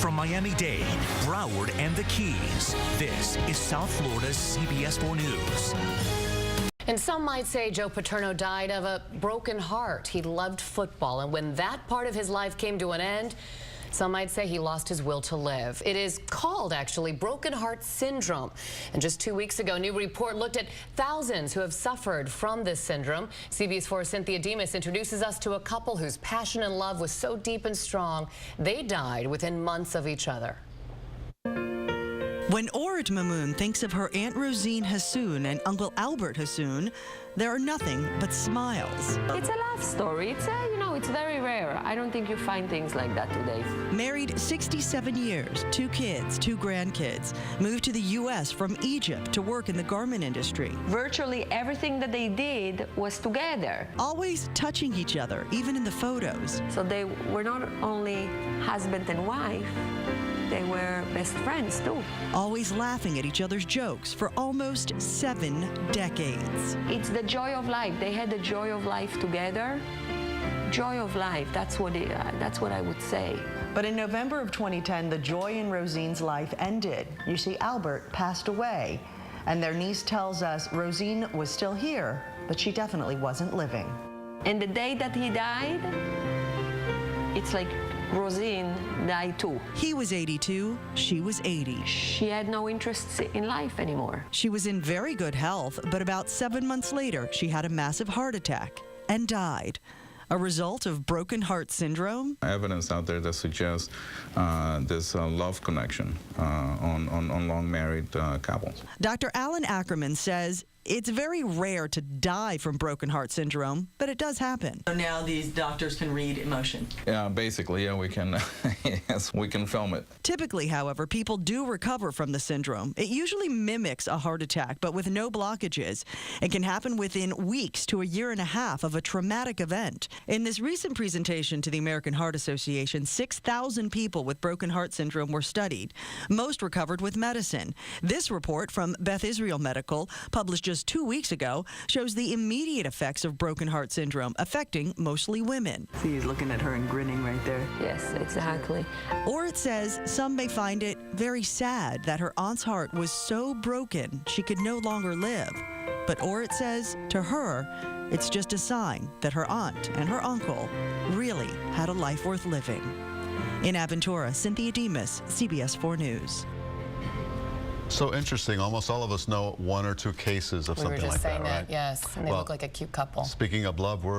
From Miami-Dade, Broward, and the Keys, this is South Florida's CBS 4 News. And some might say Joe Paterno died of a broken heart. He loved football, and when that part of his life came to an end, some might say he lost his will to live. It is called, actually, broken heart syndrome. And just 2 weeks ago, a new report looked at thousands who have suffered from this syndrome. CBS 4's Cynthia introduces us to a couple whose passion and love was so deep and strong, they died within months of each other. When Orit Mamoun thinks of her Aunt Rosine Hassoun and Uncle Albert Hassoun, there are nothing but smiles. It's a love story. It's it's very rare. I don't think you find things like that today. Married 67 years, 2 kids, 2 grandkids, moved to the U.S. from Egypt to work in the garment industry. Virtually everything that they did was together. Always touching each other, even in the photos. So they were not only husband and wife, they were best friends too. Always laughing at each other's jokes for almost 7 decades. It's the joy of life. They had the joy of life together. Joy of life, that's what I would say. But in November of 2010, the joy in Rosine's life ended. You see, Albert passed away, and their niece tells us Rosine was still here, but she definitely wasn't living. And the day that he died, it's like Rosine died too. He was 82, she was 80. She had no interest in life anymore. She was in very good health, but about 7 months later, she had a massive heart attack and died. A result of broken heart syndrome? Evidence out there that suggests this love connection on long married couples. Dr. Alan Ackermann says it's very rare to die from broken heart syndrome, but it does happen. So now these doctors can read emotion. Yeah, basically, yeah, we can. Yes, we can film it. Typically, however, people do recover from the syndrome. It usually mimics a heart attack, but with no blockages. It can happen within weeks to a year and a half of a traumatic event. In this recent presentation to the American Heart Association, 6,000 people with broken heart syndrome were studied. Most recovered with medicine. This report from Beth Israel Medical, published just 2 weeks ago, shows the immediate effects of broken heart syndrome affecting mostly women. See, he's looking at her and grinning right there. Yes, exactly. Or it says some may find it very sad that her aunt's heart was so broken she could no longer live. But Orit says to her, it's just a sign that her aunt and her uncle really had a life worth living. In Aventura, Cynthia, CBS 4 News. So interesting. Almost all of us know 1 or 2 cases of something like that, right? Yes, and they look like a cute couple. Speaking of love, we're